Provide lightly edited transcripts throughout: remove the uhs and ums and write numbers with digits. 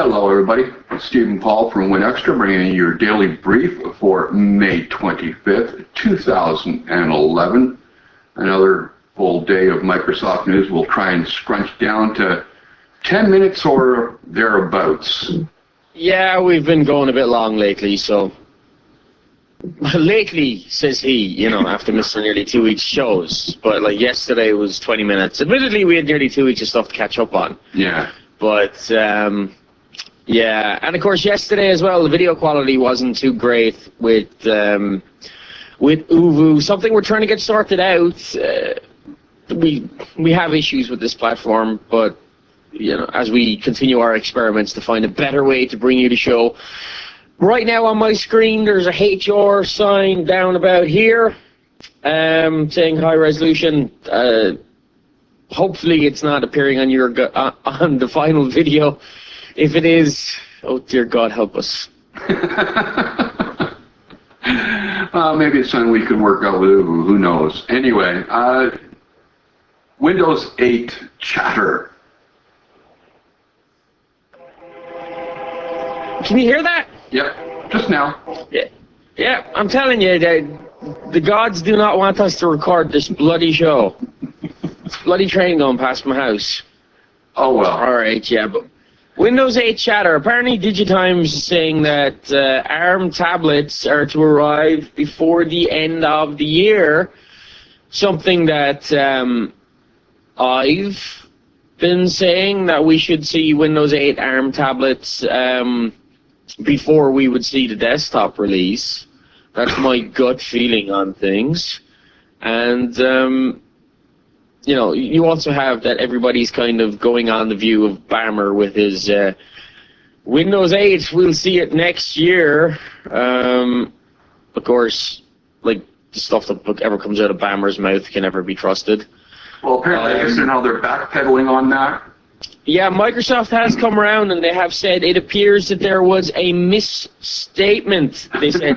Hello, everybody. It's Stephen Paul from WinExtra, bringing you your daily brief for May 25th, 2011. Another full day of Microsoft news. We'll try and scrunch down to 10 minutes or thereabouts. Yeah, we've been going a bit long lately, so... Lately, says he, you know, after missing nearly 2 weeks shows. But, like, yesterday was 20 minutes. Admittedly, we had nearly 2 weeks of stuff to catch up on. Yeah. But, yeah, and of course yesterday as well, the video quality wasn't too great with Uvu. Something we're trying to get sorted out. We have issues with this platform, but you know, as we continue our experiments to find a better way to bring you the show. Right now on my screen, there's a HR sign down about here, saying high resolution. Hopefully, it's not appearing on your on the final video. If it is, oh dear God, help us. Maybe it's something we can work out with Uvu, who knows. Anyway, Windows 8 chatter. Can you hear that? Yep, just now. Yeah, I'm telling you, the gods do not want us to record this bloody show. Bloody train going past my house. Oh well. Alright, yeah, but Windows 8 chatter. Apparently Digitimes is saying that ARM tablets are to arrive before the end of the year. Something that I've been saying, that we should see Windows 8 ARM tablets before we would see the desktop release. That's my gut feeling on things. And you know, you also have that everybody's kind of going on the view of Bammer with his Windows 8. We'll see it next year. Of course, like, the stuff that ever comes out of Bammer's mouth can never be trusted. Well, apparently, I guess now they're backpedaling on that. Yeah, Microsoft has come around and they have said it appears that there was a misstatement. They said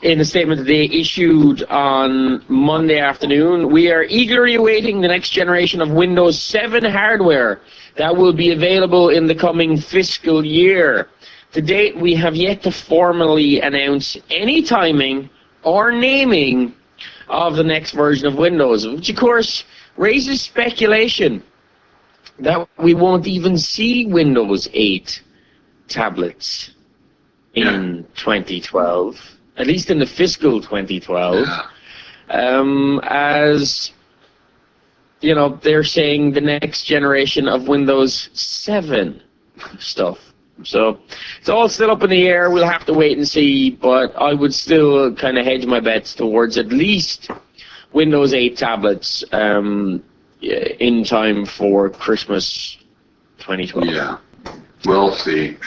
in a statement that they issued on Monday afternoon, we are eagerly awaiting the next generation of Windows 7 hardware that will be available in the coming fiscal year. To date, we have yet to formally announce any timing or naming of the next version of Windows, which of course raises speculation that we won't even see Windows 8 tablets in 2012. At least in the fiscal 2012, as you know, they're saying the next generation of Windows 7 stuff. So it's all still up in the air. We'll have to wait and see, but I would still kind of hedge my bets towards at least Windows 8 tablets in time for Christmas 2012. Yeah, we'll see.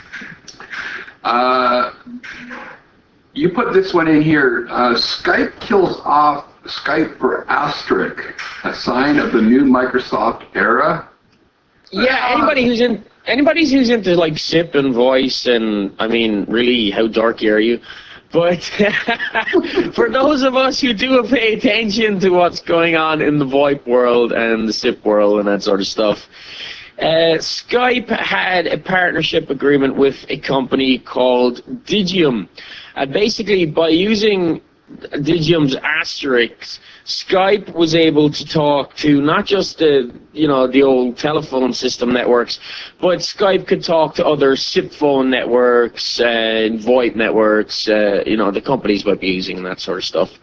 You put this one in here. Skype kills off Skype for asterisk, a sign of the new Microsoft era. Yeah, anybody who's into like SIP and voice, and I mean, really, how dorky are you? But for those of us who do pay attention to what's going on in the VoIP world and the SIP world and that sort of stuff, Skype had a partnership agreement with a company called Digium. Basically, by using Digium's asterisk, Skype was able to talk to not just the old telephone system networks, but Skype could talk to other SIP phone networks and VoIP networks, the companies might be using and that sort of stuff.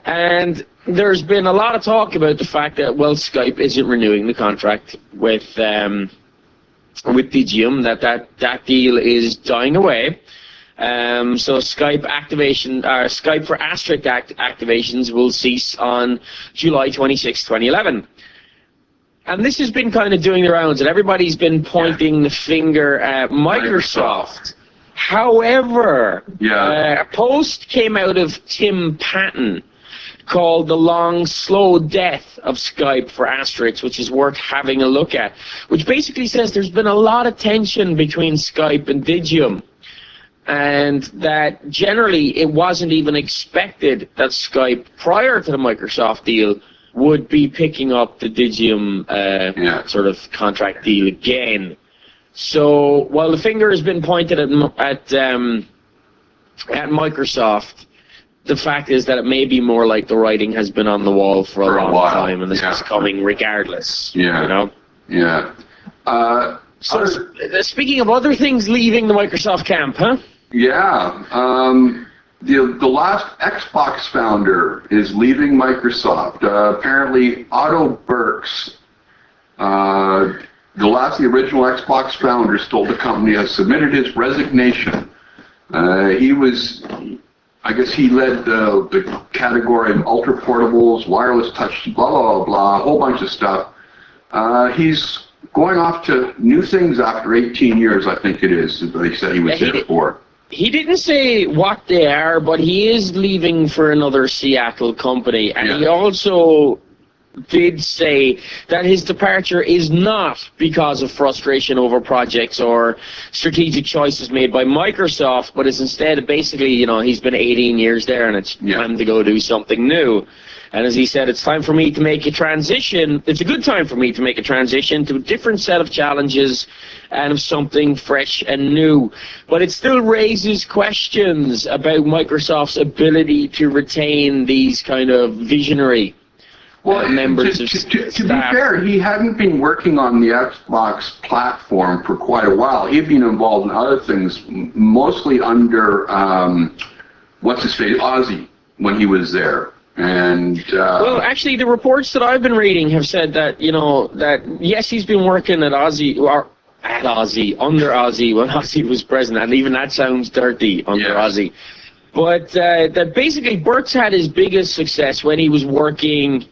And there's been a lot of talk about the fact that, well, Skype isn't renewing the contract with Digium, that deal is dying away. So Skype for asterisk activations will cease on July 26, 2011. And this has been kind of doing the rounds, and everybody's been pointing the finger at Microsoft. However, a post came out of Tim Patton called The Long, Slow Death of Skype for Asterisks, which is worth having a look at, which basically says there's been a lot of tension between Skype and Digium, and that generally it wasn't even expected that Skype, prior to the Microsoft deal, would be picking up the Digium sort of contract deal again. So while the finger has been pointed at Microsoft, the fact is that it may be more like the writing has been on the wall for a long time, and this is coming regardless. Yeah. You know? Yeah. So speaking of other things leaving the Microsoft camp, huh? Yeah. The last Xbox founder is leaving Microsoft. Apparently, Otto Ottes, the original Xbox founder, told the company has submitted his resignation. I guess he led the category of ultra portables, wireless touch, blah, blah, blah, a whole bunch of stuff. He's going off to new things after 18 years, I think it is, they said he was there for. He didn't say what they are, but he is leaving for another Seattle company. And he also did say that his departure is not because of frustration over projects or strategic choices made by Microsoft, but is instead basically, you know, he's been 18 years there and it's time to go do something new. And as he said, it's time for me to make a transition. It's a good time for me to make a transition to a different set of challenges and of something fresh and new. But it still raises questions about Microsoft's ability to retain these kind of visionary members of staff. To be fair, he hadn't been working on the Xbox platform for quite a while. He'd been involved in other things, mostly under, what's-his-face, Ozzy, when he was there. And well, actually, the reports that I've been reading have said that, you know, that yes, he's been working at Ozzy, or under Ozzy, when Ozzy was president, and even that sounds dirty, under Ozzy. But that basically Bert's had his biggest success when he was working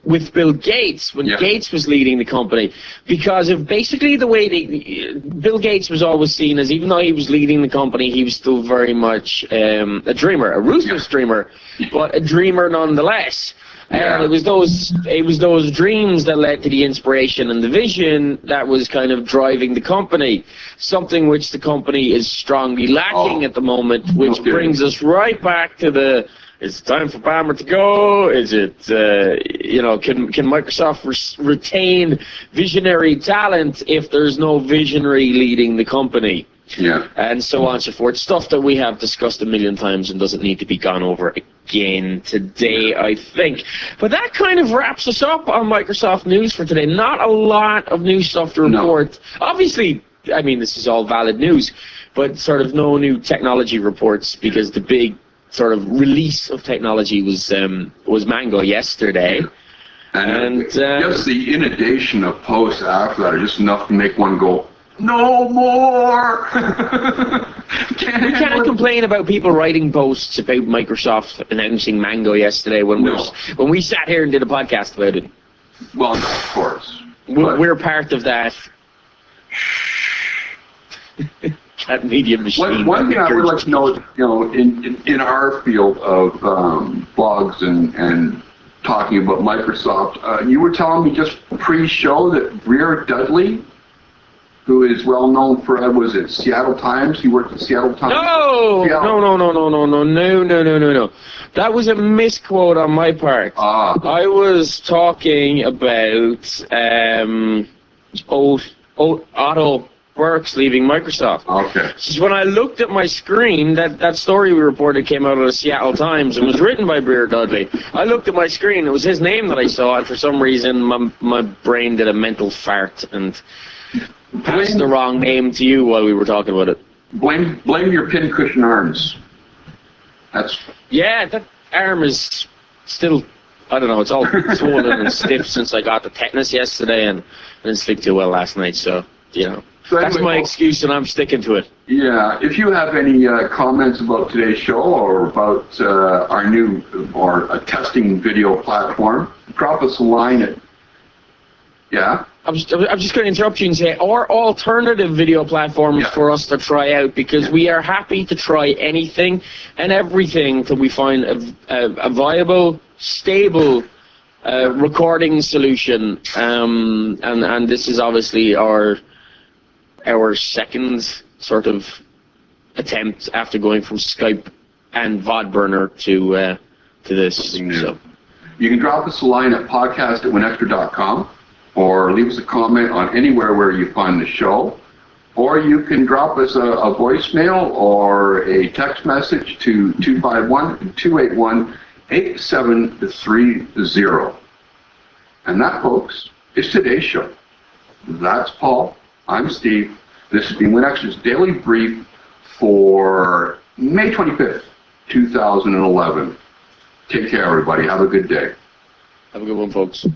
with Bill Gates, when Gates was leading the company, because of basically the way Bill Gates was always seen as, even though he was leading the company, he was still very much a dreamer, a ruthless dreamer, but a dreamer nonetheless. And it was those dreams that led to the inspiration and the vision that was kind of driving the company, something which the company is strongly lacking at the moment, which brings us right back to the, is it time for Palmer to go? Is it, you know, can Microsoft retain visionary talent if there's no visionary leading the company? Yeah. And so on and so forth. Stuff that we have discussed a million times and doesn't need to be gone over again today, I think. But that kind of wraps us up on Microsoft news for today. Not a lot of new stuff to report. No. Obviously, I mean, this is all valid news, but sort of no new technology reports, because the big sort of release of technology was Mango yesterday. And just the inundation of posts after that are just enough to make one go, no more! We can't complain about people writing posts about Microsoft announcing Mango yesterday when we sat here and did a podcast about it. Well, no, of course. We're part of that. That media machine. One thing I would like to know, you know, in our field of blogs and talking about Microsoft, you were telling me just pre-show that Greer Dudley, who is well known for, was it Seattle Times? He worked at Seattle Times? No! That was a misquote on my part. I was talking about Otto Ottes leaving Microsoft. Okay. So when I looked at my screen, that story we reported came out of the Seattle Times and was written by Greer Dudley. I looked at my screen, it was his name that I saw, and for some reason my brain did a mental fart and passed the wrong name to you while we were talking about it. Blame your pincushion arms. That arm is still, I don't know, it's all swollen and stiff since I got the tetanus yesterday, and I didn't sleep too well last night, so, you know. So anyway, that's my excuse, and I'm sticking to it. Yeah, if you have any comments about today's show or about our new or a testing video platform, drop us a line at, I'm just going to interrupt you and say, or alternative video platforms for us to try out, because we are happy to try anything and everything until we find a viable, stable recording solution. And this is obviously our second sort of attempt after going from Skype and VodBurner to this. So you can drop us a line at podcast@winextra.com. or leave us a comment on anywhere where you find the show, or you can drop us a voicemail or a text message to 251-281-8730. And that, folks, is today's show. That's Paul. I'm Steve. This has been WinExtra's Daily Brief for May 25th, 2011. Take care, everybody. Have a good day. Have a good one, folks.